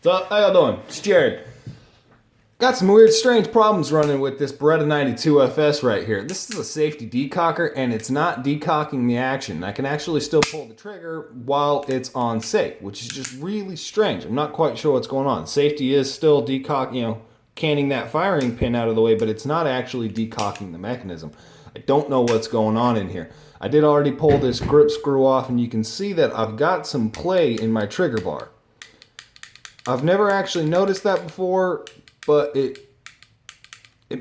So, how y'all doing? It's Jared. Got some weird, strange problems running with this Beretta 92 FS right here. This is a safety decocker, and it's not decocking the action. I can actually still pull the trigger while it's on safe, which is just really strange. I'm not quite sure what's going on. Safety is still canning that firing pin out of the way, but it's not actually decocking the mechanism. I don't know what's going on in here. I did already pull this grip screw off, and you can see that I've got some play in my trigger bar. I've never actually noticed that before, but it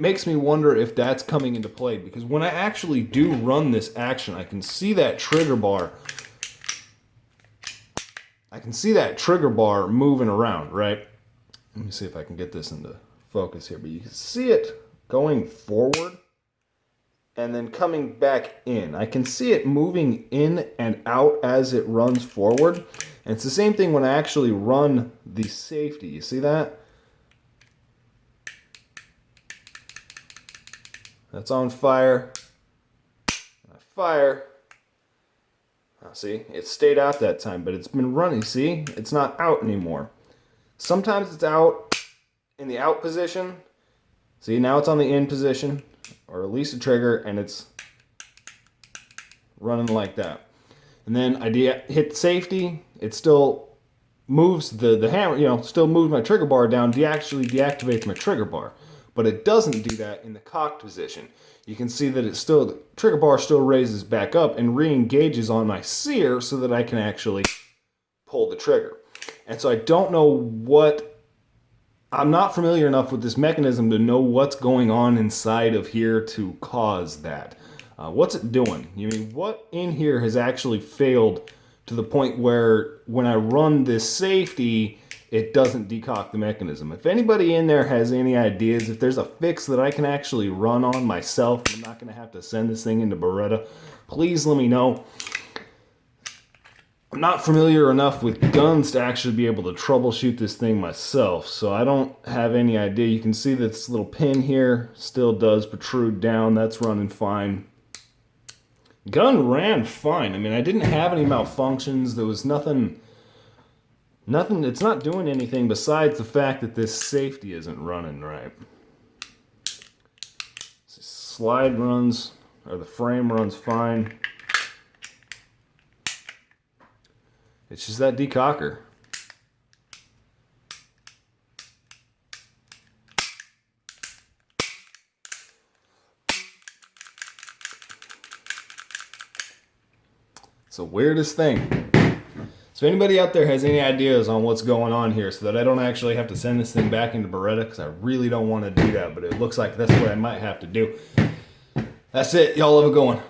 makes me wonder if that's coming into play, because when I actually do run this action, I can see that trigger bar. I can see that trigger bar moving around, right? Let me see if I can get this into focus here, but you can see it going forward and then coming back in. I can see it moving in and out as it runs forward. And it's the same thing when I actually run the safety. You see that? That's on fire. I fire. Now, see, it stayed out that time, but it's been running. See, it's not out anymore. Sometimes it's out in the out position. See, now it's on the in position, or release the trigger, and it's running like that. And then I hit safety. It still moves the hammer, still moves my trigger bar down, actually deactivates my trigger bar. But it doesn't do that in the cocked position. You can see that the trigger bar still raises back up and re-engages on my sear so that I can actually pull the trigger. And so I don't know I'm not familiar enough with this mechanism to know what's going on inside of here to cause that. What's it doing? What in here has actually failed to the point where when I run this safety, it doesn't decock the mechanism? If anybody in there has any ideas, if there's a fix that I can actually run on myself, I'm not going to have to send this thing into Beretta, please let me know. I'm not familiar enough with guns to actually be able to troubleshoot this thing myself, so I don't have any idea. You can see that this little pin here still does protrude down. That's running fine. Gun ran fine. I didn't have any malfunctions. There was nothing, it's not doing anything besides the fact that this safety isn't running right. Slide runs, or the frame runs fine. It's just that decocker. It's the weirdest thing. So if anybody out there has any ideas on what's going on here so that I don't actually have to send this thing back into Beretta, because I really don't want to do that, but it looks like that's what I might have to do. That's it. Y'all have a good one.